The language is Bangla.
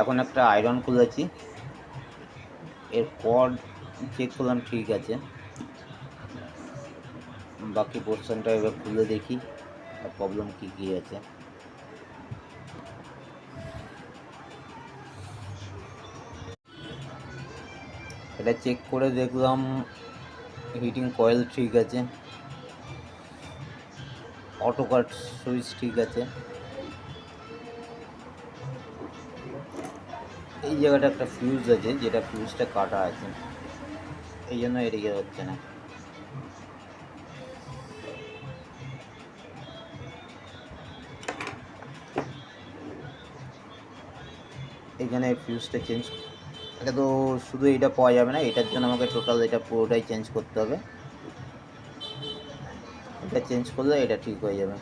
এখন একটা আয়রন খুলেছি, এর কর্ড চেক করলাম ঠিক আছে, বাকি পোর্শনটা এবার খুলে দেখি প্রবলেম কী আছে। এটা চেক করে দেখলাম হিটিং কয়েল ঠিক আছে, অটো কাট সুইচ ঠিক আছে, এই জায়গাটা একটা ফিউজ আছে যেটা ফিউজটা কাটা আছে, এই জন্য এটা ইয়ে হচ্ছে না। এখানে ফিউজটা চেঞ্জ, এটা তো শুধু এটা পাওয়া যাবে না, এটার জন্য আমাকে টোটাল এটা পুরোটাই চেঞ্জ করতে হবে। এটা চেঞ্জ করলে এটা ঠিক হয়ে যাবে।